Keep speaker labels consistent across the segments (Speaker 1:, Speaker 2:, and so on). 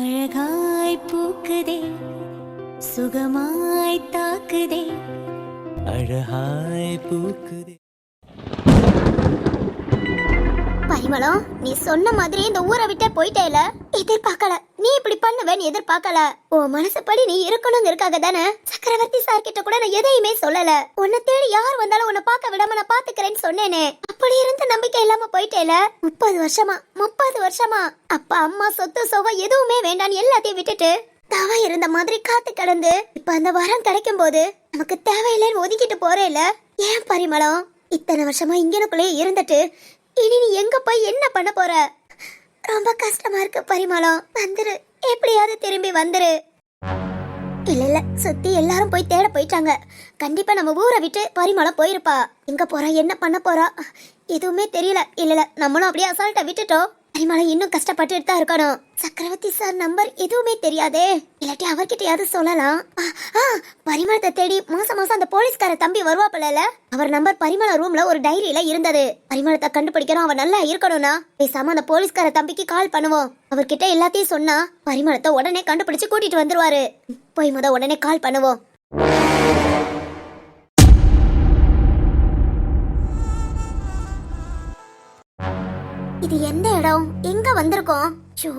Speaker 1: அழகாய் பூக்குதே சுகமாய் தாக்குதே அழகாய் பூக்குதே.
Speaker 2: பரிமளம், நீ சொன்ன மாதிரி இந்த ஊரை விட்டே போயிட்டேல. எதிர்பார்க்கல நீ இப்படி பண்ணுவேன்னு எதிர்பார்க்கல. உன் மனசுப்படி நீ இருக்கணுங்கிறதுக்காக தானே சக்கரவர்த்தி சார் கிட்ட கூட நான் எதையுமே சொல்லல. உன்னை தேடி யார் வந்தாலும் உன்னை பார்க்க விடாம நான் பாத்துக்கிறேன்னு சொன்னேனே. அப்படி இருந்த நம்பிக்கை இல்லாம போயிட்டேல. 30 வருஷமா அப்பா அம்மா சொத்து சொவ எதுவுமே வேண்டான்னு எல்லாத்தையும் விட்டுட்டு தவ இருந்த மாதிரி காத்து கிடந்து இப்ப அந்த வரம் கிடைக்கும் போது நமக்கு தேவையில்லைன்னு ஒதுக்கிட்டு போறேல. ஏன் பரிமளம், இத்தனை வருஷமா இங்கனுக்குள்ளே இருந்துட்டு இனி நீ எங்க போய் என்ன பண்ண போற? ரொம்ப கஷ்டமா இருக்கு பரிமளம். வந்துரு, எப்படியாவது திரும்பி வந்துரு. இல்ல சுத்தி எல்லாரும் போய் தேட போயிட்டாங்க. கண்டிப்பா நம்ம ஊரை விட்டு பரிமளம் போயிருப்பா. எங்க போறா, என்ன பண்ண போறா, எதுவுமே தெரியல. இல்ல நம்மளும் அப்படியே அசால்ட்டா விட்டுட்டோம். பரிமளம் இன்னும் கஷ்டப்பட்டு தான் இருக்கணும். சக்கரவர்த்தி சார் நம்பர் எதுவுமே தெரியாதே. இல்லாட்டி அவர்கிட்டயாவது சொல்லலாம். பரிமளத்தை தேடி மாசம் அந்த போலீஸ்கார தம்பி வருவாப்பல, அவர் நம்பர் பரிமள ரூம்ல ஒரு டைரியில இருந்தது. பரிமளத்தை கண்டுபிடிக்கணும், அவன் நல்லா இருக்கணும்னா பேசாம அந்த போலீஸ்கார தம்பிக்கு கால் பண்ணுவோம். அவர்கிட்ட எல்லாத்தையும் சொன்னா பரிமளத்தை உடனே கண்டுபிடிச்சு கூட்டிட்டு வந்துருவாரு. போய் உடனே கால் பண்ணுவோம். இது எந்த இடம், எங்க வந்திருக்கோம்? ஷோ,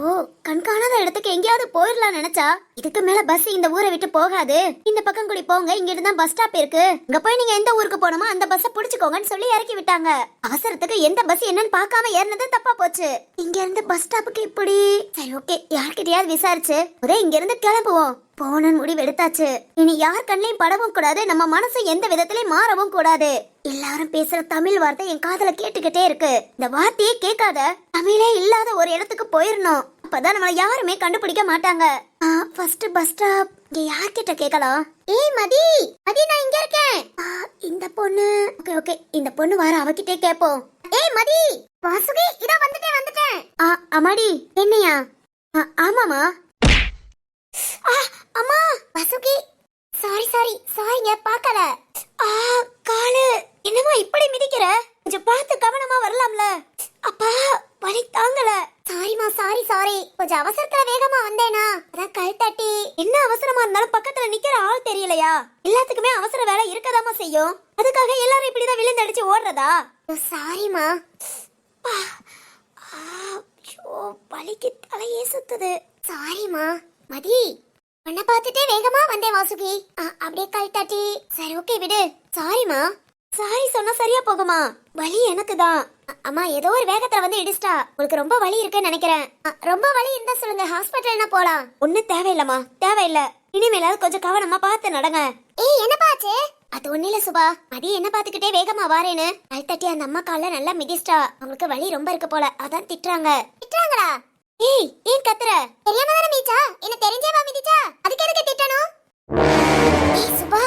Speaker 2: கண்காணாத இடத்துக்கு எங்கேயாவது போயிடலாம் நினைச்சா இதுக்கு மேல பஸ் இந்த ஊரை விட்டு போகாது. இந்த பக்கம் கூடி போங்க, இங்க இருந்து பஸ் ஸ்டாப் இருக்கு. இங்க போய் நீங்க எந்த ஊருக்கு போனோமோ அந்த பஸ்ஸ புடிச்சுக்கோங்கன்னு சொல்லி இறக்கி விட்டாங்க. அவசரத்துக்கு எந்த பஸ் என்னன்னு பார்க்காம ஏறினது தப்பா போச்சு. இங்க இருந்து பஸ் ஸ்டாப்புக்கு இப்படி. சரி ஓகே, யார்கிட்டயாவது விசாரிச்சு ஒரே இங்க இருந்து கிளம்புவோம். போன முடிவு எடுத்தாச்சு. இனி யார் கண்ணையும் படவும் கூடாது, நம்ம மனசு எந்த விதத்திலயும் மாறவும் கூடாது. எல்லாரும் பேசுற தமிழ் வார்த்தை என் காதுல கேட்டுக்கிட்டே இருக்கு. இந்த வார்த்தையே கேட்காத தமிழே இல்லாத ஒரு இடத்துக்கு போயிடணும். அப்பதான் நம்மள யாருமே கண்டுபிடிக்க மாட்டாங்க. First bus stop. இங்க யார்கிட்ட கேட்கலாம்? ஏய் மதி, நான் இங்க இருக்கேன். இந்த பொண்ணு. ஓகே இந்த பொண்ணு வர, அவகிட்டே கேட்போம். ஏய் மதி, வாசுகி இதோ வந்துட்டேன். அம்மாடி, என்னையா? ஆமாமா. அம்மா வாசுகி, சாரிங்க, பார்க்கல. காலு என்னமா இப்படி மிதிக்கிற? கொஞ்சம் பார்த்து கவனமா வரலாம்ல. அப்பா வலி தாங்கல. சாரிமா, சாரி. கொஞ்சம் அவசரத்துல வேகமா வந்தேனா, அதான் கல் தட்டி. என்ன அவசரமா இருந்தாலும் பக்கத்துல நிக்கிற ஆள் தெரியலையா? எல்லாத்துக்குமே அவசர வேலை இருக்கதாமா செய்யும். அதுக்காக எல்லாரும் இப்படிதான் விழுந்தடிச்சு ஓடுறதா? சாரிமா. வலிக்கு தலையே சுத்துது. சாரிமா. மதி, உன்னை பார்த்துட்டே வேகமா வந்தேன் வாசுகி. அப்படியே கல் தட்டி. சரி ஓகே விடு. சாரிமா. சாரி சொன்னா சரியா போகுமா? வலி எனக்கு தான். அம்மா ஏதோ ஒரு வேகத்துல வந்து இடிச்சிட்டா. உங்களுக்கு ரொம்ப வலி இருக்குன்னு நினைக்கிறேன். ரொம்ப வலி இருந்தா சொல்லுங்க, ஹாஸ்பிட்டல்னா போலாம். ஒண்ணும் தேவையில்லம்மா, தேவையில்ல. இனிமேலாவது கொஞ்சம் கவனமா பார்த்து நடங்க. ஏய் என்னப்பாச்சு? அது ஒண்ணு இல்ல சுபா, மதி என்ன பாத்துக்கிட்டே வேகமா வாரேன்னு கல் தட்டி அந்த அம்மா கால நல்லா மிதிச்சிட்டா. அவங்களுக்கு வலி ரொம்ப இருக்கு போல, அதான் திட்டுறாங்களா? ஏய் ஏன் கத்துற? தெரியாம தான மீச்சா? என்ன தெரிஞ்சேவா மிதிச்சா? அதுக்கு எதுக்கு திட்டணும்? ஏய் சுபா,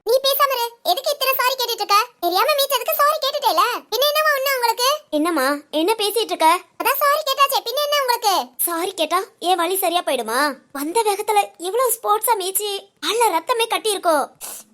Speaker 2: நீ பேசாம இரு. எதுக்கு இத்தனை சாரி கேட்டிட்டு இருக்க? தெரியாம மீச்சதுக்கு சாரி கேட்டுட்டேல. பின்ன என்னமா ஒண்ணு உங்களுக்கு? என்னம்மா என்ன பேசிட்டு இருக்க? அதான் சாரி கேட்டாச்சே, பின்ன என்ன உங்களுக்கு? சாரி கேட்டா ஏன் வலி சரியா போயிடுமா? வந்த வேகத்துல இவ்வளவு ஸ்போர்ட்ஸா மீச்சி அல்ல ரத்தமே கட்டி இருக்கோம்.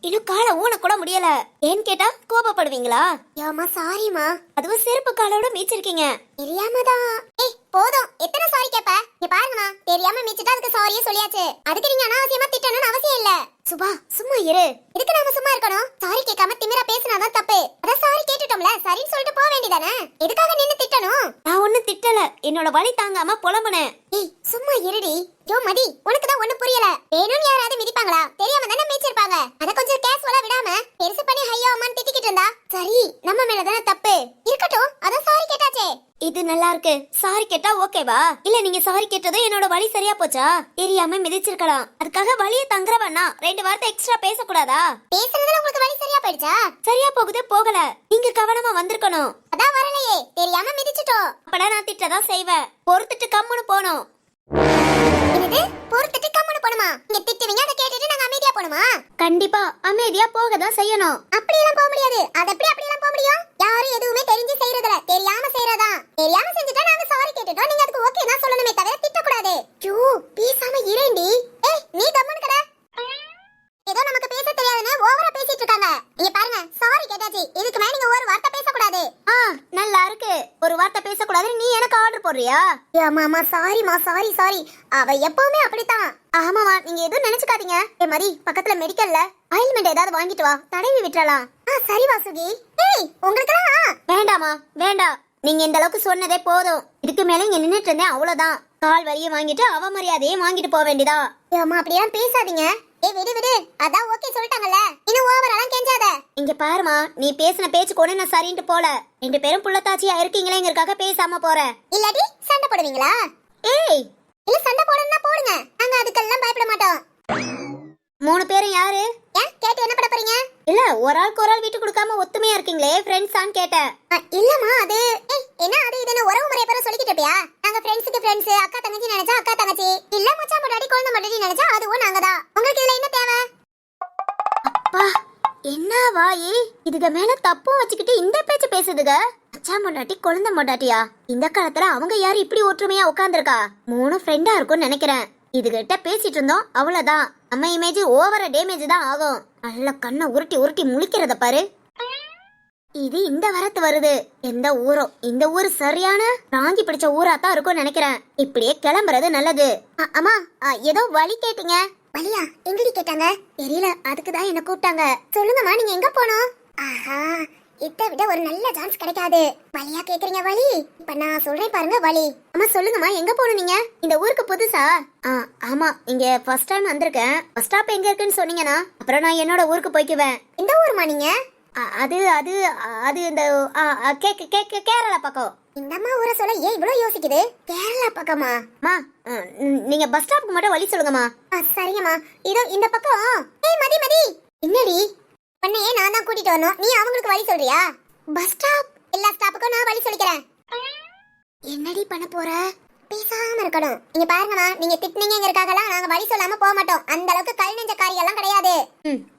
Speaker 2: இன்னும் காலை ஊன கூட முடியல. ஏன் கேட்டா கோபப்படுவீங்களா? ஏமா சாரிமா. அதுவும் செருப்பு காலோட மீச்சிருக்கீங்க. தெரியாமதான். ஏய் போதும், எத்தனை சாரி கேப்ப? இங்க பாருங்கமா, தெரியாம மீச்சிட்டா அதுக்கு சாரியே சொல்லியாச்சு. அதுக்கு நீங்க அனாவசியமா திட்டணும்னு அவசியம் இல்ல. சுபா சும்மா இரு. இதுக்கு நாம சும்மா இருக்கணும்? சாரி கேட்காம திமிரா பேசினாதான் தப்பு. அதான் சாரி கேட்டுட்டோம்ல, சரின்னு சொல்லிட்டு போக வேண்டியதானே. எதுக்காக நின்னு திட்டணும்? நான் ஒண்ணும் திட்டல, என்னோட வலி தாங்காம புலம்புனேன். ஏய் சும்மா இருடி. யோ மதி, உனக்கு தான் ஒண்ணு புரியல. வேணும்னு யாராவது மிதிப்பாங்களா? தெரியாம தானே மீச்சிருப்பாங்க. அத கொஞ்சம் கேஷுவலா விடாம பெருசு பண்ணி ஹையோ அம்மான்னு திட்டிக்கிட்டு இருந்தா சரி, நம்ம மேல தானே தப்பு. இருக்கட்டும், அதான் சாரி கேட்டாச்சே. இது நல்லா இருக்கு. சாரி கேட்டா ஓகேவா? இல்ல நீங்க சாரி கேட்டதும் என்னோட வலி சரியா போச்சா? தெரியாம மிதிச்சிருக்கலாம், அதுக்காக வலியை தங்குறவனா 2 வார்த்தை எக்ஸ்ட்ரா பேசக்கூடாதா? பேசுனதுல உங்களுக்கு வலி சரியா போயிடுச்சா? சரியா போகுது போகல, நீங்க கவனமா வந்திருக்கணும். அதான் வரலையே, தெரியாம மிதிச்சிட்டோம். அப்படா நான் திட்டதான் செய்வேன். பொறுத்துட்டு கம்முன்னு போனோம். என்னது பொறுத்துட்டு கம்முன்னு போணுமா? நீங்க திட்டுவீங்க, அதை கேட்டுட்டு நாங்க அமைதியா போணுமா? கண்டிப்பா அமைதியா போக தான் செய்யணும். அப்படி எல்லாம் போக முடியாது. அது எப்படி அப்படி எல்லாம் போக முடியும்? யாரும் எதுவுமே தெரிஞ்சு செய்யறதுல, தெரியாம செய்யறதா. தெரியாம செஞ்சுட்டா நாங்க சாரி கேட்டுட்டோம், நீங்க அதுக்கு ஓகே தான் சொல்லணுமே தவிர திட்ட கூடாது. ஐயோ பேசாம இரேண்டி. ஏய் நீ கம்முன்னு கட. ஏதோ நமக்கு பேச தெரியாதுன்னு ஓவரா பேசிட்டு இருக்காங்க. நீங்க பாருங்க, சாரி கேட்டாச்சு, இதுக்கு மேல நீங்க ஒரு வார்த்தை பேச கூடாது. நல்லா இருக்கு, ஒரு வார்த்தை பேச கூடாது. நீ எனக்கு ஆர்டர் போடுற சொல்றியா? ஆமா சாரிமா, சாரி. அவ எப்பவுமே அப்படித்தான். ஆமாமா, நீங்க எதுவும் நினைச்சுக்காதீங்க. மாதிரி பக்கத்துல மெடிக்கல்ல ஆயில்மெண்ட் ஏதாவது வாங்கிட்டு வா, தடவி விட்டுறலாம். சரி வாசுகி. ஏய் உங்களுக்குலாம் வேண்டாமா, வேண்டாம். நீங்க இந்த அளவுக்கு சொன்னதே போதும். இதுக்கு மேல இங்க நின்னுட்டு இருந்தேன், அவ்வளவுதான். கால் வரியை வாங்கிட்டு அவ மரியாதையே வாங்கிட்டு போக வேண்டியதா. அம்மா அப்படியெல்லாம் பேசாதீங்க. விடு, அதான் ஓகே சொல்லிட்டாங்கல்ல, இன்னும் ஓவரெல்லாம் கெஞ்சாத. இங்க பாருமா, நீ பேசின பேச்சு கூட நான் சரின்ட்டு போல. 2 பேரும் புள்ளத்தாச்சியா இருக்கீங்களேங்கிறதுக்காக பேசாம போறேன். இல்லாட்டி சண்டை போடுவீங்களா? ஏய் இல்ல, சண்டை போடணும்னா போடுங்க, நாங்க அதுக்கெல்லாம் பயப்பட மாட்டோம். 3 பேரும் யாரு? ஏன் கேட்டு என்ன பண்ண போறீங்க? இல்ல, ஒரு ஆளுக்கு ஒரு ஆள் வீட்டு கொடுக்காம ஒத்துமையா இருக்கீங்களே, ஃப்ரெண்ட்ஸான்னு கேட்டேன். இல்லம்மா, அது என்ன அது இதுன்னு உறவு முறைய பேர சொல்லிக்கிட்டு இருப்பியா? நாங்க ஃப்ரெண்ட்ஸ்க்கு ஃப்ரெண்ட்ஸ், அக்கா தங்கச்சி நினைச்சா அக்கா தங்கச்சி, இல்ல மச்சான் பொண்டாட்டி குழந்தை பொண்டாட்டி நினைச்சா அதுவும் நாங்க தான். உங்களுக்கு இதுல என்ன தேவை? அப்பா என்ன வாயி, இதுக்கு மேல தப்பும் வச்சுக்கிட்டு இந்த பேச்சு பேசுதுங்க. மச்சான் பொண்டாட்டி குழந்தை பொண்டாட்டியா? இந்த காலத்துல அவங்க யாரு இப்படி ஒற்றுமையா உட்கார்ந்துருக்கா? 3 ஃப்ரெண்டா இருக்கும்னு நினைக்கிறேன். இதுகிட்ட பேசிட்டு இருந்தோம், அவ்வளவுதான். நம்ம இமேஜ் ஓவர டேமேஜ் தான் ஆகும். நல்ல கண்ணை உருட்டி முழிக்கிறத பாரு. இது இந்த வரத்து வருது. எந்த ஊரோ, இந்த ஊர் சரியான ராங்கி பிடிச்ச ஊராத்தான் இருக்கும்னு நினைக்கிறேன். இப்படியே கிளம்புறது நல்லது. அம்மா ஏதோ வழி கேட்டீங்க. வழியா? எங்கடி கேட்டாங்க? தெரியல, அதுக்குதான் என்ன கூப்பிட்டாங்க. சொல்லுங்கம்மா, நீங்க எங்க போனோம்? ஆஹா, இதை விட ஒரு நல்ல சான்ஸ் கிடைக்காது. வழியா கேக்குறீங்க? வழி இப்ப நான் சொல்றேன் பாருங்க, வழி. அம்மா சொல்லுங்கம்மா, எங்க போகணும் நீங்க? இந்த ஊருக்கு புதுசா? ஆமா, இங்க ஃபர்ஸ்ட் டைம் வந்திருக்கேன். பஸ் ஸ்டாப் எங்க இருக்குன்னு சொன்னீங்கன்னா அப்புறம் நான் என்னோட ஊருக்கு போய்க்குவேன். இந்த ஊருமா நீங்க? அது அது அது இந்த கேரளா பக்கம். இந்தம்மா ஊரை சொல்ல ஏன் இவ்வளவு யோசிக்குது? கேரளா பக்கமா? மா, நீங்க பஸ் ஸ்டாப்புக்கு மட்டும் வழி சொல்லுங்கம்மா. சரிங்கம்மா, இதோ இந்த பக்கம். ஏய் மதி, என்னடி பண்ணையே நான் தான் கூட்டிட்டு வரணும், நீ அவங்களுக்கு வழி சொல்றியா? பஸ் ஸ்டாப் எல்லா ஸ்டாப்புக்கும் நான் வழி சொல்லிக்கிறேன். என்னடி பண்ண போற? பேசாம இருக்கணும். நீங்க பாருங்கம்மா, நீங்க திட்டினீங்கிறதுக்காகலாம் நாங்க வழி சொல்லாம போக மாட்டோம். அந்த அளவுக்கு கல் நெஞ்ச காரியெல்லாம் கிடையாது.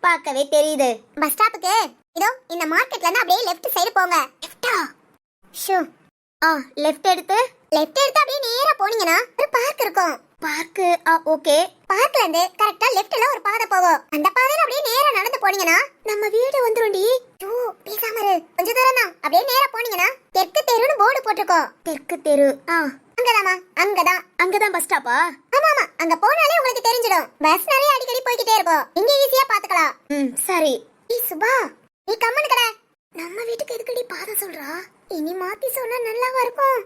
Speaker 2: பார்க்கவே தெரியுது. பஸ் ஸ்டாப்புக்கு இதோ இந்த மார்க்கெட்ல இருந்து அப்படியே லெஃப்ட் சைடு போங்க. லெஃப்ட்டா? ஷூ. லெஃப்ட் எடுத்து அப்படியே நேரா போனீங்கன்னா ஒரு பார்க் இருக்கும். பார்க்? ஓகே. பார்க்ல இருந்து கரெக்ட்டா லெஃப்ட்ல ஒரு பாதை போகும். அந்த பாதையில அப்படியே நேரா நடந்து போனீங்கன்னா நம்ம வீடு வந்துரும்டி. ஷூ, பேசாம இரு. கொஞ்ச தூரம் தான். அப்படியே நேரா போனீங்கன்னா தெற்கு தெருன்னு போர்டு போட்டுருக்கோம். தெற்கு தெரு? அங்கதாமா, அங்கதான் பஸ் ஸ்டாப்பா? ஆமா, அங்க போனாலே உங்களுக்கு தெரிஞ்சிடும். பஸ் நிறைய அடிக்கடி போய்கிட்டே இருக்கும், இங்க ஈஸியா பாத்துக்கலாம். சரி. சுபா, நீ கம்மனு கடை. நம்ம வீட்டுக்கு எதுக்கடி பாதை சொல்றா? இனி மாத்தி சொன்னா நல்லாவா இருக்கும்?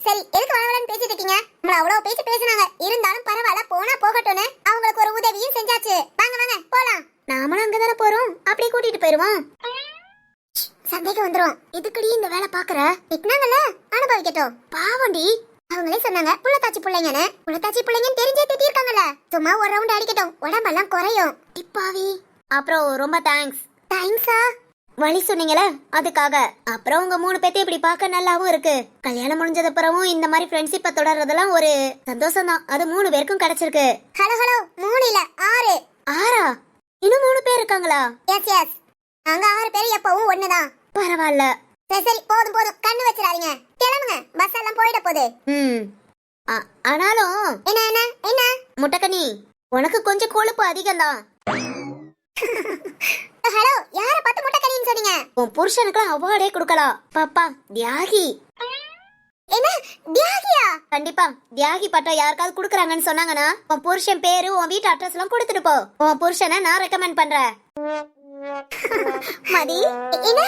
Speaker 2: சரி, எதுக்கு வளவளன்னு பேசிட்டு இருக்கீங்க? நம்மள அவ்வளவு பேச்சு பேசினாங்க, இருந்தாலும் பரவாயில்ல, போனா போகட்டும்னு அவங்களுக்கு ஒரு உதவியும் செஞ்சாச்சு. வாங்க போலாம். நாமளும் அங்கதானே போறோம், அப்படியே கூட்டிட்டு போயிருவோம். சந்தேகம் வந்துரும். எதுக்கடி இந்த வேலை பாக்குற? திட்டினாங்கல்ல, அனுபவிக்கட்டும். பாவண்டி, அவங்களே சொன்னாங்க புள்ளத்தாச்சி பிள்ளைங்கன்னு. புள்ளத்தாச்சி பிள்ளைங்கன்னு தெரிஞ்சே திட்டிருக்காங்கல்ல, சும்மா ஒரு ரவுண்ட் அடிக்கட்டும், உடம்பெல்லாம் குறையும். டிப்பாவி. அப்புறம் ரொம்ப தேங்க்ஸ். தேங்க்ஸா? வழி சொன்னீங்களே அதுக்காக. அப்புறம் உங்க 3 பேத்தையும் இப்படி பார்க்க நல்லாவும் இருக்கு. கல்யாணம் முடிஞ்சது அப்புறமும் இந்த மாதிரி ஃப்ரெண்ட்ஷிப்பை தொடர்றதெல்லாம் ஒரு சந்தோஷம் தான். அது 3 பேருக்கும் கிடைச்சிருக்கு. ஹலோ 3 இல்ல 6. 6ஆ? இன்னும் 3 பேர் இருக்காங்களா? எஸ், நாங்க 6 பேர் எப்பவும் ஒண்ணுதான். பரவாயில்ல. சரி, போதும் கண்ணு வச்சிடாதீங்க, கிளம்புங்க, பஸ் எல்லாம் போயிட போகுது. ஆனாலும் என்ன முட்டைக்கனி, உனக்கு கொஞ்சம் கொழுப்பு அதிகம் தான். ஹலோ, யார பார்த்து முட்டைக்கனின்னு சொன்னீங்க? உன் புருஷனுக்கு அவார்டே கொடுக்கலாம். பாப்பா தியாகி. என்ன தியாகியா? கண்டிப்பா தியாகி பட்டம் யாருக்காவது குடுக்குறாங்கன்னு சொன்னாங்கன்னா உன் புருஷன் பேரு, உன் வீட்டு அட்ரஸ் எல்லாம் கொடுத்துட்டு போ. உன் புருஷனை நான் ரெக்கமெண்ட் பண்றேன். மதி, என்ன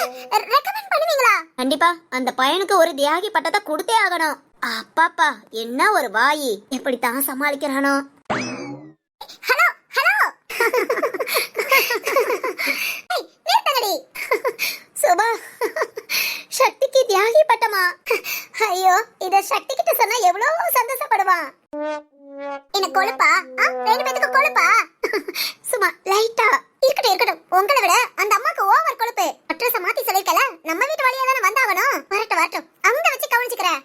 Speaker 2: ரெக்கமெண்ட் பண்ணுவீங்களா? கண்டிப்பா அந்த பையனுக்கு ஒரு தியாகி பட்டத்தை கொடுத்தே ஆகணும். அப்பாப்பா என்ன ஒரு வாயி, எப்படி தான் சமாளிக்கிறானோ. ஹலோ சுபா, சக்திக்கு தியாகி பட்டமா? ஐயோ, இத சக்தி கிட்ட சொன்னா எவ்வளவு சந்தோஷப்படுவான். என்ன கொழுப்பா? 2 பேத்துக்கு கொழுப்பா? சும்மா லைட்டா இருக்கட்டும். உங்களை விட அந்த அம்மாக்கு ஓவர் கொழுப்பு. அட்ரஸ் மாத்தி சொல்லிருக்கல, நம்ம வீட்டு வழியா தானே வந்தாகணும். வரட்டும், அங்க வச்சு கவனிச்சுக்கிறேன்.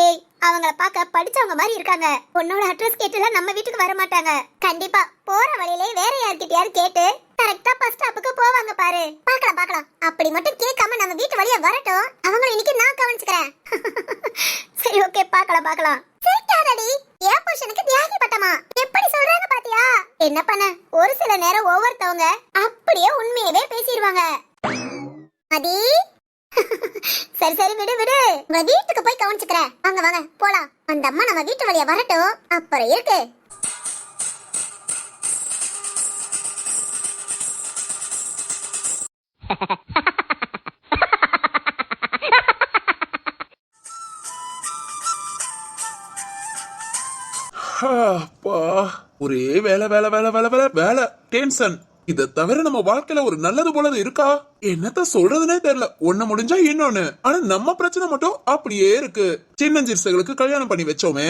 Speaker 2: ஏய், அவங்கள பார்க்க படிச்சவங்க மாதிரி இருக்காங்க. உன்னோட அட்ரஸ் கேட்டுல நம்ம வீட்டுக்கு வர மாட்டாங்க. கண்டிப்பா போற வழியிலே வேற யார்கிட்டயாவது கேட்டு கரெக்டா பஸ் ஸ்டாப்புக்கு போவாங்க பாரு. பார்க்கலாம். அப்படி மட்டும் கேட்காம நம்ம வீட்டு வழியா வரட்டும், அவங்கள இன்னைக்கு நான் கவனிச்சுக்கிறேன். சரி, ஓகே, பார்க்கலாம். சிரிக்காதடி, ஏன் புருஷனுக்கு தியாகி பட்டமா? எப்படி சொல்றாங்க பாத்தியா? என்ன பண்ண, ஒரு சில நேரம் ஒவ்வொருத்தவங்க அப்படியே உண்மையவே பேசிடுவாங்க. அதி சரி சரி விடு விடு, உங்க வீட்டுக்கு போய் கவனிச்சுக்கிறேன். வாங்க வாங்க போலாம். அந்த அம்மா நம்ம வீட்டு வழியா வரட்டும், அப்புறம் இருக்கு.
Speaker 3: அப்பா, ஒரே வேலை வேலை வேலை வேலை வேலை வேலை டென்ஷன். இதை தவிர நம்ம வாழ்க்கையில ஒரு நல்லது போலது இருக்கா? என்னத்த சொல்றதுனே தெரியல. ஒண்ணு முடிஞ்சா இன்னொன்னு. ஆனா நம்ம பிரச்சனை மட்டும் அப்படியே இருக்கு. சின்னஞ்சிறுசுகளுக்கு கல்யாணம் பண்ணி வச்சோமே,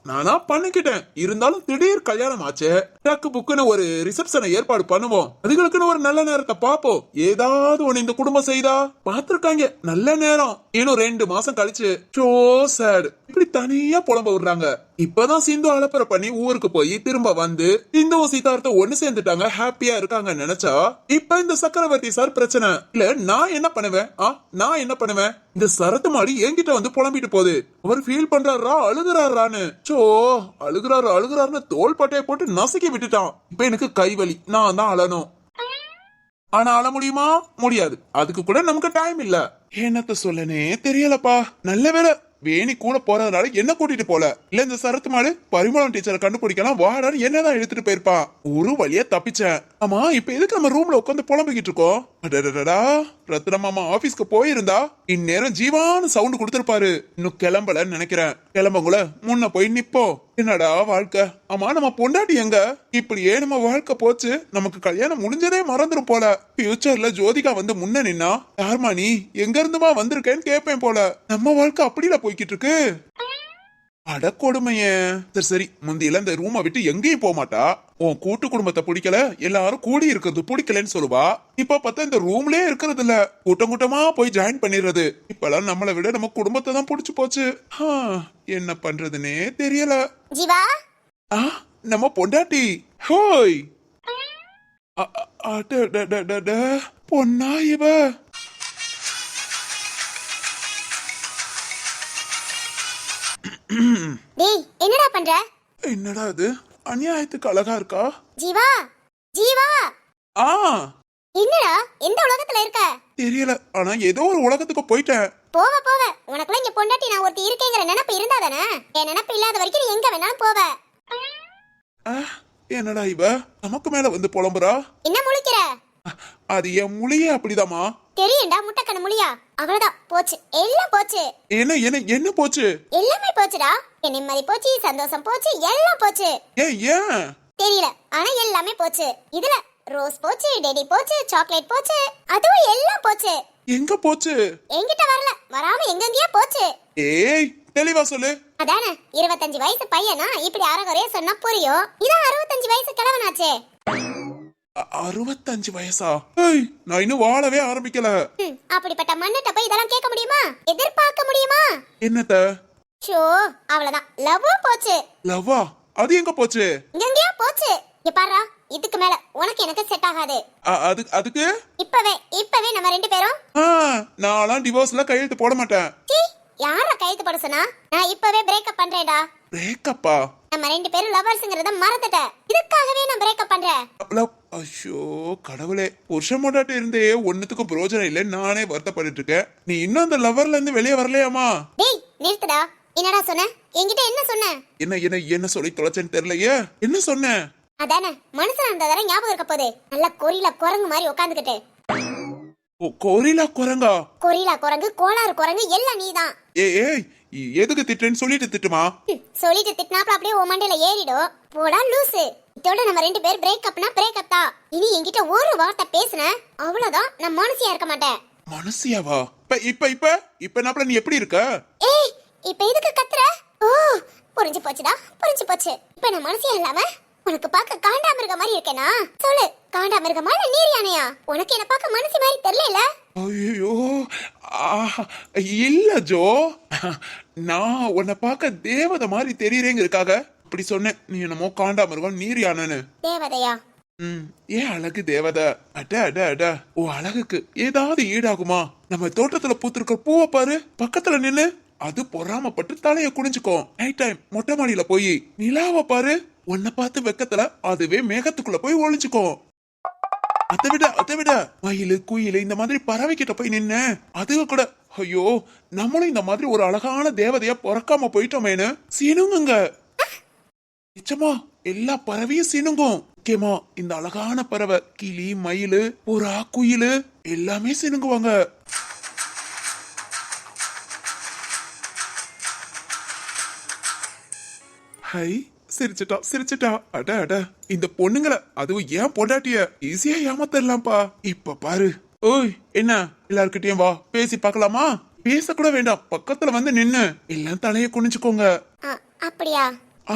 Speaker 3: நானா பண்ணிக்கிட்டேன். இருந்தாலும் திடீர் கல்யாணம் ஆச்சு. டக்கு புக்குன்னு ஒரு ரிசப்ஷனை ஏற்பாடு பண்ணுவோம். அதுகளுக்குன்னு ஒரு நல்ல நேரத்தை பாப்போம். ஏதாவது ஒண்ணு இந்த குடும்பம் செய்தா பாத்துருக்காங்க நல்ல நேரம். இன்னும் 2 மாசம் கழிச்சு சோ சேட் இப்படி தனியா புலம்ப விடுறாங்க. இப்பதான் சிந்து அலப்பறை பண்ணி ஊருக்கு போய் திரும்ப வந்து சிந்துவும் சீதார்த்த ஒண்ணு சேர்ந்துட்டாங்க, ஹாப்பியா இருக்காங்க நினைச்சா இப்ப இந்த சக்கரவர்த்தி சார் பிரச்சனை இல்ல. நான் என்ன பண்ணுவேன்? நான் என்ன பண்ணுவேன்? இந்த சரத்து மாடி என்கிட்ட வந்து புலம்பிட்டு போகுது. அவர் ஃபீல் பண்றாரா அழுகுறாரான்னு. சோ அழுகுறாருன்னு தோல் பட்டையை போட்டு நசுக்கி விட்டுட்டான். இப்ப எனக்கு கைவலி, நான் தான் அழணும். ஆனா அழ முடியுமா? முடியாது. அதுக்கு கூட நமக்கு டைம் இல்ல. என்னத்த சொல்லனே தெரியலப்பா. நல்ல வேலை வேணி கூட போறதுனால என்ன கூட்டிட்டு போல. இல்ல இந்த சரத்து மாடு பரிமளம் டீச்சரை கண்டுபிடிக்கலாம் வாடான்னு என்னதான் எடுத்துட்டு போயிருப்பான். ஒரு வழியா தப்பிச்சேன். ஆமா, இப்ப எதுக்கு நம்ம ரூம்ல உட்காந்து புலம்பிக்கிட்டு இருக்கோம்? ரத்ன மாமா ஆபீஸ்க்கு போயிருந்தா இந்நேரம் ஜீவான்னு சவுண்ட் கொடுத்திருப்பாரு. இன்னும் கிளம்பலன்னு நினைக்கிறேன். கிளம்புங்கள முன்ன போய் நிப்போம். என்னடா வாழ்க்கை. ஆமா, நம்ம பொண்டாட்டி எங்க? இப்படியே நம்ம வாழ்க்கை போச்சு. நமக்கு கல்யாணம் முடிஞ்சதே மறந்துரும் போல. ஃபியூச்சர்ல ஜோதிகா வந்து முன்ன நின்னா யாருமா நீ எங்க இருந்துமா வந்திருக்கேன்னு கேட்பேன் போல. நம்ம வாழ்க்கை அப்படில போய்கிட்டு இருக்கு. அட கொடுமைய. சரி சரி, முந்தியில இந்த ரூமை விட்டு எங்கேயும் போக மாட்டா. உன் கூட்டு குடும்பத்தை பிடிக்கல, எல்லாரும் கூடி இருக்கிறது பிடிக்கலன்னு சொல்லுவா. இப்ப பார்த்தா இந்த ரூம்லயே இருக்கிறது இல்ல, கூட்டம் கூட்டமா போய் ஜாயின் பண்ணிடுறது. இப்பெல்லாம் நம்மளை விட நம்ம குடும்பத்தை தான் பிடிச்சு போச்சு. என்ன பண்றதுன்னே தெரியல.
Speaker 2: ஜீவா,
Speaker 3: நம்ம பொண்டாட்டி. ஹோய், பொண்ணா இவ?
Speaker 2: டேய் என்னடா பண்ற?
Speaker 3: என்னடா இது அநியாயத்துக்கு அழகா இருக்கா?
Speaker 2: ஜீவா ஜீவா, என்னடா எந்த உலகத்துல இருக்க?
Speaker 3: தெரியல, ஆனா ஏதோ ஒரு உலகத்துக்கு போயிட்டேன்.
Speaker 2: போவ போவ, உனக்குள்ள இங்க பொண்டாட்டி நான் ஒருத்தி இருக்கேங்கிற நினைப்பு இருந்தாதானே? என் நினைப்பு இல்லாத வரைக்கும் நீ எங்க வேணாலும் போவ.
Speaker 3: என்னடா இவ நமக்கு மேல வந்து புலம்புறா?
Speaker 2: என்ன முழிக்கிற?
Speaker 3: அது என் முழியே அப்படிதாமா.
Speaker 2: தெரியும்டா, முட்டைக்கண்ணு முழியா. அவ்வளவுதான், போச்சு, எல்லாம் போச்சு.
Speaker 3: என்ன என்ன என்ன போச்சு?
Speaker 2: எல்லாமே போச்சுடா. என் நிம்மதி போச்சு, சந்தோஷம் போச்சு, எல்லாம் போச்சு.
Speaker 3: ஏன்
Speaker 2: தெரியல, ஆனா எல்லாமே போச்சு. இதுல ரோஸ் போச்சு, டெடி போச்சு, சாக்லேட் போச்சு, அதுவும் எல்லாம் போச்சு.
Speaker 3: எங்க போச்சு?
Speaker 2: என்கிட்ட வரல, வராம எங்கெங்கயா போச்சு.
Speaker 3: ஏய் தெளிவா சொல்லு.
Speaker 2: அதானே 25 வயசு பையனா இப்படி அறகுறையா சொன்னா புரியும். இதான் 65 வயசு கிழவனாச்சே.
Speaker 3: 65 வயசா? நான் இன்னும் வாழவே ஆரம்பிக்கல.
Speaker 2: அப்படிப்பட்ட மண்ணட்ட போய் இதெல்லாம் கேட்க முடியுமா? எதிர்பார்க்க முடியுமா?
Speaker 3: என்னத்த?
Speaker 2: ஷோ, அவ்வளவுதான், லவ்வும் போச்சு.
Speaker 3: லவ்வா? அது எங்க போச்சு?
Speaker 2: எங்கயா போச்சு. இங்க பாரு, இதுக்கு மேல உனக்கு எனக்கு செட் ஆகாது.
Speaker 3: அதுக்கு
Speaker 2: இப்பவே நம்ம 2 பேரும்
Speaker 3: நான்லாம் டிவோர்ஸ்ல கையெழுத்து போட மாட்டேன்.
Speaker 2: யார கையெழுத்து போட சொன்னா? நான் இப்பவே பிரேக்கப் பண்றேன்டா.
Speaker 3: பிரேக்கப்பா?
Speaker 2: நம்ம 2 பேரும் லவர்ஸ்ங்கறத மறந்துட்டேன். இதுக்காகவே நான் பிரேக்கப் பண்றேன்.
Speaker 3: ஐயோ கடவுளே, புருஷன் மொட்டாட்டி இருந்தே ஒண்ணுத்துக்கும் பிரயோஜனம் இல்ல. நானே வருத்தப்பட்டு இருக்கேன். நீ இன்னும் அந்த லவர்ல இருந்து வெளியே வரலையாமா?
Speaker 2: டேய் நிறுத்துடா. என்னடா சொன்ன? என்கிட்ட என்ன சொன்ன?
Speaker 3: என்ன சொல்லி தொலைச்சேன்னு தெரியலையே. என்ன சொன்ன?
Speaker 2: அதானே மனுஷன் இருந்ததால ஞாபகம் இருக்க போதே. நல்ல கொரிலா குரங்கு மாதிரி உட்காந்துக்கிட்டு.
Speaker 3: கொரிலா குரங்கா?
Speaker 2: கொரிலா குரங்கு, கோளாறு குரங்கு எல்லாம் நீதான்.
Speaker 3: ஏய் எதுக்கு திட்டுன்னு சொல்லிட்டு திட்டுமா?
Speaker 2: சொல்லிட்டு திட்டினாப்ல அப்படியே உன் மண்டையில ஏறிடும். போடா லூசு. இதோட நம்ம 2 பேர் பிரேக்கப்னா பிரேக்கப் தான். இனி என்கிட்ட ஒரு வார்த்தை பேசுன அவ்வளவுதான், நான் மனசியா இருக்க மாட்டேன்.
Speaker 3: மனசியாவா? இப்ப நாப்ல நீ எப்படி இருக்க?
Speaker 2: ஏய் இப்ப எதுக்கு கத்துற? ஓ புரிஞ்சு போச்சுடா, புரிஞ்சு போச்சு. இப்ப நான் மனசியா இல்லாம உனக்கு பார்க்க காண்டாமிருக மாதிரி இருக்கேனா? சொல்லு, காண்டாமிருகமா இல்ல நீர் யானையா? உனக்கு என்ன பார்க்க மனசி மாதிரி தெரியல.
Speaker 3: ஐயோ இல்ல ஜோ, நான் உன்னை பார்க்க தேவதை மாதிரி தெரியறேங்கிறதுக்காக இப்படி சொன்னேன். நீ என்னமோ காண்டாமிருகம் நீர் யானைன்னு.
Speaker 2: தேவதையா?
Speaker 3: ஏன் அழகு தேவதை. அட ஓ அழகுக்கு ஏதாவது ஈடாகுமா? நம்ம தோட்டத்துல பூத்திருக்க பூவை பாரு, பக்கத்துல நின்னு அது பொறாமப்பட்டு தலைய குடிஞ்சுக்கும். நைட் டைம் மொட்டை மாடியில போய் நிலாவை பாரு, உன்னை பார்த்து வெக்கத்துல அதுவே மேகத்துக்குள்ள போய் ஒளிஞ்சுக்கும். அதை விட மயிலு குயிலு இந்த மாதிரி பறவை கிட்ட போய் நின்னு அதுக கூட ஐயோ நம்மளும் இந்த மாதிரி ஒரு அழகான தேவதையா பிறக்காம போயிட்டோமேனு சீனுங்க. நிச்சயமா எல்லா பறவையும் சீனுங்கும். முக்கியமா இந்த அழகான பறவை கிளி மயிலு புறா குயிலு எல்லாமே சீனுங்குவாங்க. ஹை சிரிச்சிட்டா அட இந்த பொண்ணுங்கள அதுவும் ஏன் பொண்டாட்டிய ஈஸியா ஏமாத்தரலாம்ப்பா. இப்ப பாரு. ஓய் என்ன எல்லார்கிட்டயும் வா பேசி பார்க்கலாமா? பேசக்கூட வேண்டாம், பக்கத்துல வந்து நின்னு எல்லாம் தலைய குனிச்சுக்கோங்க.
Speaker 2: அப்படியா?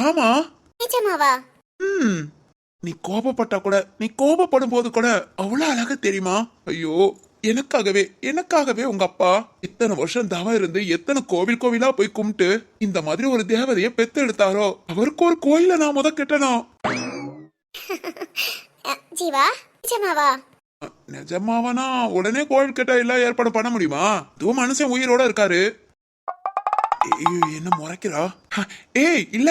Speaker 3: ஆமா.
Speaker 2: நிஜமாவா?
Speaker 3: நீ கோபப்பட்டா கூட நீ கோபப்படும் போது கூட அவ்வளவு அழகா தெரியுமா? ஐயோ எனக்காகவே உங்க அப்பா இத்தனை வருஷம் தவம் இருந்து எத்தனை கோவிலா போய் கும்பிட்டு இந்த மாதிரி ஒரு தேவதைய பெத்து எடுத்தாரோ அவருக்கு ஒரு கோயில நான் முத கட்டணும்.
Speaker 2: ஜீவா நிஜமாவா?
Speaker 3: நிஜமாவனா உடனே கோவில் கட்ட எல்லாம் ஏற்பாடு பண்ண முடியுமா? இதுவும் மனுஷன் உயிரோட இருக்காரு. என்ன முறைக்கிறா? ஏய் இல்ல,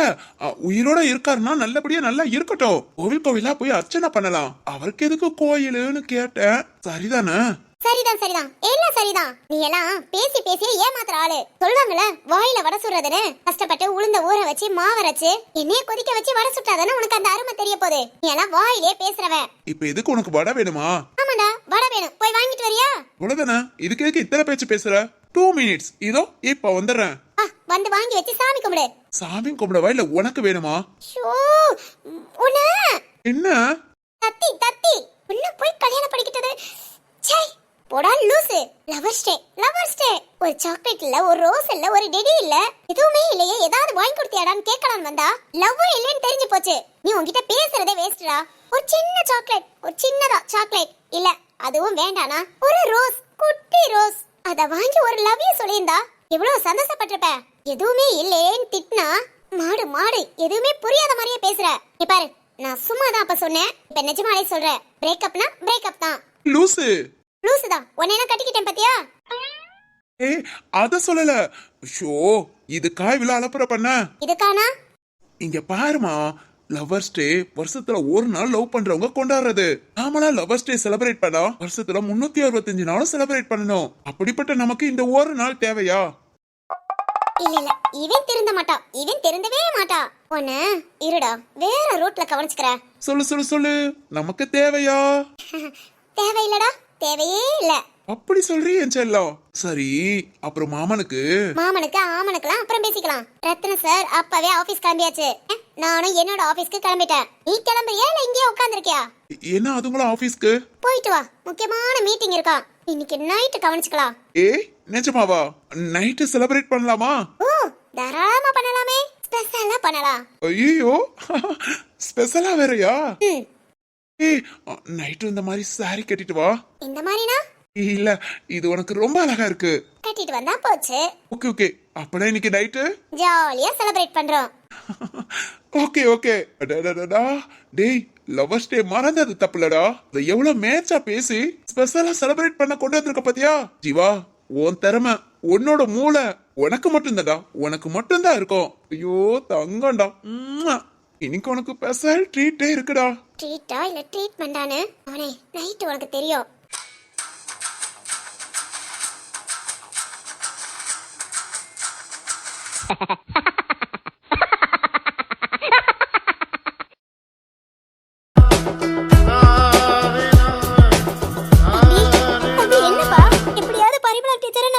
Speaker 3: உயிரோட இருக்காருன்னா நல்லபடியா நல்லா இருக்கட்டும். கோவிலா போய் அர்ச்சனை பண்ணலாம். அவருக்கு எதுக்கு கோயிலுன்னு கேட்டேன். சரிதானே?
Speaker 2: சரிதான் எல்லாம் சரிதான். நீ எல்லாம் பேசி ஏமாத்துற ஆளு. சொல்லுவாங்கல்ல வாயில வடை சுடுறதுன்னு. கஷ்டப்பட்டு உளுந்த ஊற வச்சு மாவரைச்சு எண்ணெய கொதிக்க வச்சு வடை சுட்டாதானே உனக்கு அந்த அருமை தெரிய போகுது. நீ எல்லாம் வாயிலே பேசுறவன்.
Speaker 3: இப்ப எதுக்கு உனக்கு வடை வேணுமா?
Speaker 2: ஆமாடா வடை வேணும், போய் வாங்கிட்டு வரியா?
Speaker 3: அவ்வளவுதானே? இதுக்கு எதுக்கு இத்தனை பேச்சு பேசுற? 2 minutes இதோ இப்ப வந்துடுறேன்.
Speaker 2: வந்து வாங்கி வச்சு சாமி கும்பிடு.
Speaker 3: சாமி கும்பிடவா இல்ல உனக்கு வேணுமா? என்ன
Speaker 2: தத்தி உன்ன போய் கல்யாணம் படிக்கிட்டது. சே போடா லூசு. லவர்ஸ் டே ஒரு சாக்லேட் இல்ல, ஒரு ரோஸ் இல்ல, ஒரு டெடி இல்ல, எதுவுமே இல்லையே. ஏதாவது வாங்கி கொடுத்தியாடான்னு கேட்கலான்னு வந்தா லவ்வும் இல்லைன்னு தெரிஞ்சு போச்சு. நீ உன்கிட்ட பேசுறதே வேஸ்டா. ஒரு சின்ன சாக்லேட், ஒரு சின்னதா சாக்லேட் இல்ல அதுவும் வேண்டானா ஒரு ரோஸ், குட்டி ரோஸ், அத வாங்கி ஒரு லவ் யூ சொல்லியிருந்தா எவ்வளவு சந்தோஷப்பட்டிருப்ப. எதுவுமே இல்லேன்னு திட்டினா மாடு எதுவுமே புரியாத மாதிரியே பேசுற. நீ பாரு நான் சும்மா தான் அப்ப சொன்னேன், இப்ப நிஜமாலே சொல்றேன். பிரேக்கப்னா பிரேக்கப் தான். லூசுதான் உன்னை நான் கட்டிக்கிட்டேன் பாத்தியா?
Speaker 3: ஏய் அத சொல்லல. ஷோ இது காய் விழா அலப்பற பண்ண
Speaker 2: இதுக்கானா?
Speaker 3: இங்க பாருமா, லவர்ஸ் டே வருஷத்துல ஒரு நாள் லவ் பண்றவங்க கொண்டாடுறது. நாமளா லவர்ஸ் டே செலிப்ரேட் பண்ணா வருஷத்துல 365 நாளும் செலிப்ரேட் பண்ணணும். அப்படிப்பட்ட நமக்கு இந்த ஒரு நாள் தேவையா?
Speaker 2: இல்ல இவன் திருந்த மாட்டான், இவன் திருந்தவே மாட்டான். ஒண்ணு இருடா வேற ரூட்ல கவனிச்சுக்கற.
Speaker 3: சொல்லு நமக்கு தேவையா?
Speaker 2: தேவையில்லடா, தேவையே இல்ல.
Speaker 3: அப்படி சொல்றீ என் செல்லம். சரி அப்புறம் மாமனுக்கு
Speaker 2: ஆமனுக்குலாம் அப்புறம் பேசிக்கலாம். ரத்ன சார் அப்பவே ஆபீஸ் கிளம்பியாச்சு. நானும் என்னோட ஆபீஸ்க்கு கிளம்பிட்டேன். நீ கிளம்புறியா இல்ல இங்கேயே உட்கார்ந்திருக்கியா?
Speaker 3: என்ன அதுங்களும் ஆபீஸ்க்கு
Speaker 2: போயிட்டு வா, முக்கியமான மீட்டிங் இருக்கா. இன்னைக்கு நைட் கவனிச்சுக்கலாம்.
Speaker 3: ஏய் நிஜமாவா? நைட் செலிப்ரேட் பண்ணலாமா?
Speaker 2: ஓ தாராளமா பண்ணலாமே, ஸ்பெஷலா பண்ணலாம்.
Speaker 3: ஐயோ ஸ்பெஷலா வேறயா? ஏய் நைட் இந்த மாதிரி சாரி கட்டிட்டு வா.
Speaker 2: இந்த மாதிரினா?
Speaker 3: இல்ல இது உனக்கு ரொம்ப அழகா இருக்கு.
Speaker 2: கட்டிட்டு வந்தா போச்சு.
Speaker 3: ஓகே அப்படா இன்னைக்கு நைட்
Speaker 2: ஜாலியா செலிப்ரேட் பண்றோம்.
Speaker 3: ஓகே டேய் லவர்ஸ் டே மறந்தது தப்புலடா. அது எவ்வளவு மேட்சா பேசி ஸ்பெஷலா செலிப்ரேட் பண்ண கொண்டு வந்திருக்க பாத்தியா? ஜீவா உன் திறமை உன்னோட மூளை உனக்கு மட்டும்தான் இருக்கும். ஐயோ தங்கம்டா. இன்னைக்கு உனக்கு ஸ்பெஷல் ட்ரீட்டே இருக்குடா.
Speaker 2: ட்ரீட்டா இல்ல ட்ரீட்மெண்டானு அவனே நைட் உனக்கு தெரியும்.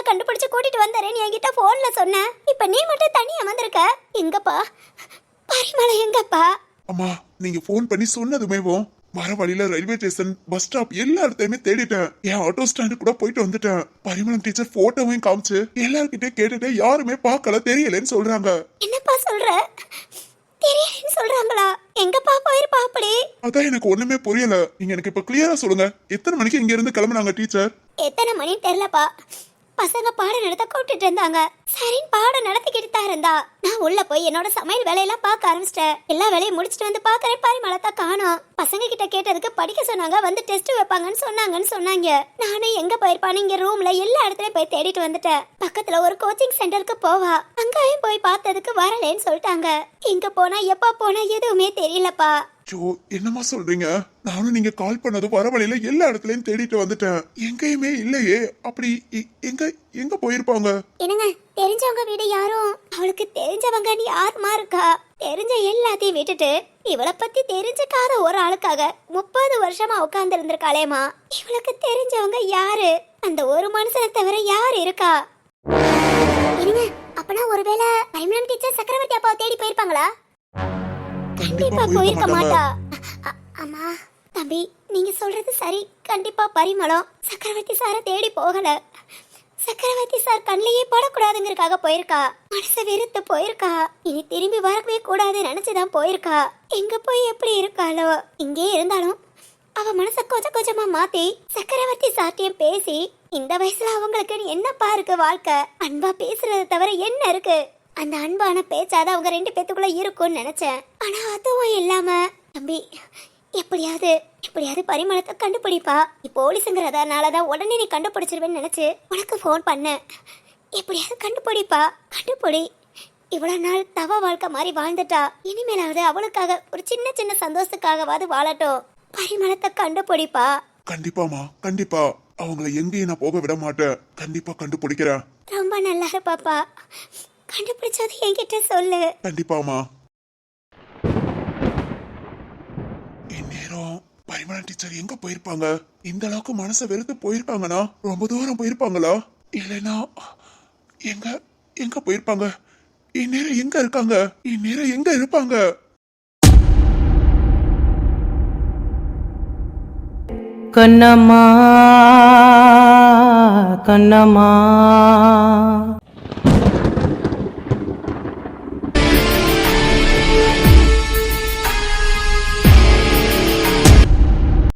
Speaker 2: கண்டுபிடிச்சு கூட்டிட்டு வந்தறேன் என்கிட்ட போன்ல சொன்ன. இப்ப நீ மட்டும் தனியா வந்திருக்க. எங்கப்பா பரிமளம் எங்கப்பா?
Speaker 3: அம்மா நீங்க போன் பண்ணி சொன்னதுமேவும் வர வழியில ரயில்வே ஸ்டேஷன் பஸ் ஸ்டாப் எல்லா இடத்தையுமே தேடிட்டேன். என் ஆட்டோ ஸ்டாண்டு கூட போயிட்டு வந்துட்டேன். பரிமளம் டீச்சர் போட்டோவையும் காமிச்சு எல்லார்கிட்ட கேட்டுட்டு யாருமே பார்க்கல தெரியலன்னு சொல்றாங்க.
Speaker 2: என்னப்பா சொல்ற? தெரியலன்னு சொல்றாங்களா? எங்கப்பா போயிருப்பா அப்படி?
Speaker 3: அதான் எனக்கு ஒண்ணுமே புரியல. நீங்க எனக்கு இப்ப கிளியரா சொல்லுங்க, எத்தனை மணிக்கு இங்க இருந்து கிளம்புனாங்க டீச்சர்?
Speaker 2: எத்தனை மணி தெரியலப்பா. பசங்க பாடம் நடத்த கூப்பிட்டு இருந்தாங்க. சரின்னு பாடம் நடத்திக்கிட்டு தான் இருந்தா. நான் உள்ள போய் என்னோட சமையல் வேலையெல்லாம் பார்க்க ஆரம்பிச்சிட்டேன். எல்லா வேலையும் முடிச்சுட்டு வந்து பாக்குறேன் பரிமளத்தை காணோம். பசங்க கிட்ட கேட்டதுக்கு படிக்க சொன்னாங்க, வந்து டெஸ்ட் வைப்பாங்கன்னு சொன்னாங்க. நானும் எங்க போயிருப்பான்னு இங்க ரூம்ல எல்லா இடத்துலயும் போய் தேடிட்டு வந்துட்டேன். பக்கத்துல ஒரு கோச்சிங் சென்டருக்கு போவா, அங்கேயும் போய் பார்த்ததுக்கு வரலன்னு சொல்லிட்டாங்க. எங்க போனா எப்ப போனா எதுவுமே தெரியலப்பா.
Speaker 3: ஜோ, என்னம்மா சொல்றீங்க? நானும் நீங்க கால் பண்ணது வர வழியில எல்லா இடத்துலயும் தேடிட்டு வந்துட்டேன், எங்கேயுமே இல்லையே. அப்படி எங்க எங்க போயிருப்பாங்க?
Speaker 2: என்னங்க, தெரிஞ்சவங்க வீடு யாரும் அவளுக்கு தெரிஞ்சவங்கன்னு யாருமா இருக்கா? தெரிஞ்ச எல்லாத்தையும் விட்டுட்டு இவளை பத்தி தெரிஞ்சுக்காத ஒரு ஆளுக்காக 30 வருஷமா உட்கார்ந்து இருந்திருக்காளேமா. இவளுக்கு தெரிஞ்சவங்க யாரு? அந்த ஒரு மனுஷனை தவிர யார் இருக்கா? இருங்க, அப்பனா ஒருவேளை பரிமளம் டீச்சர் சக்கரவர்த்தி அப்பாவை தேடி போயிருப்பாங்களா? கண்டிப்பா போயிருக்க மாட்டா. அம்மா, தம்பி, நீங்க சொல்றது சரி. கண்டிப்பா பரிமளம் சக்கரவர்த்தி சாரை தேடி போகல. சக்கரவர்த்தி சார் கண்ணிலேயே படக்கூடாதுங்கிறதுக்காக போயிருக்கா. மனசை வெறுத்து போயிருக்கா. இனி திரும்பி வரவே கூடாதுன்னு நினைச்சுதான் போயிருக்கா. எங்க போய் எப்படி இருக்காளோ? இங்கே இருந்தாலும் அவ மனச கொஞ்சம் கொஞ்சமா மாத்தி சக்கரவர்த்தி சார்ட்டியும் பேசி, இந்த வயசுல அவங்களுக்கு என்னப்பா இருக்கு வாழ்க்கை? அன்பா பேசுறதை தவிர என்ன இருக்கு? அந்த அன்பான பேச்சாதான் அவங்க 2 பேத்துக்குள்ள இருக்கும்னு நினைச்சேன். ஆனா அதுவும் இல்லாம, தம்பி, எப்படியாவது பரிமளத்தை கண்டுபிடிப்பா. நீ போலீஸுங்கிறதுனாலதான் உடனே நீ கண்டுபிடிச்சிருவேன்னு நினைச்சு உனக்கு ஃபோன் பண்ணேன். எப்படியாவது கண்டுபிடி. இவ்வளவு நாள் தவ வாழ்க்கை மாதிரி வாழ்ந்துட்டா. இனிமேலாவது அவளுக்காக ஒரு சின்ன சின்ன சந்தோஷத்துக்காகவாது வாழட்டும். பரிமளத்தை கண்டுபிடிப்பா.
Speaker 3: கண்டிப்பாமா, கண்டிப்பா. அவங்கள எங்கேயும் நான் போக விட மாட்டேன். கண்டிப்பா கண்டுபிடிக்கிறேன்.
Speaker 2: ரொம்ப நல்லா இருப்பாப்பா. கண்டுபிடிச்சது என்கிட்ட சொல்லு.
Speaker 3: கண்டிப்பாமா. இந்நேரம் பரிமளம் டீச்சர் எங்க போயிருப்பாங்க? இந்த அளவுக்கு மனசை வெறுத்து போயிருக்காங்கன்னா ரொம்ப தூரம் போயிருப்பாங்களா? இல்லைன்னா எங்க எங்க போயிருப்பாங்க? இந்நேரம் எங்க இருக்காங்க? இந்நேரம் எங்க இருப்பாங்க?
Speaker 1: கண்ணம்மா கண்ணம்மா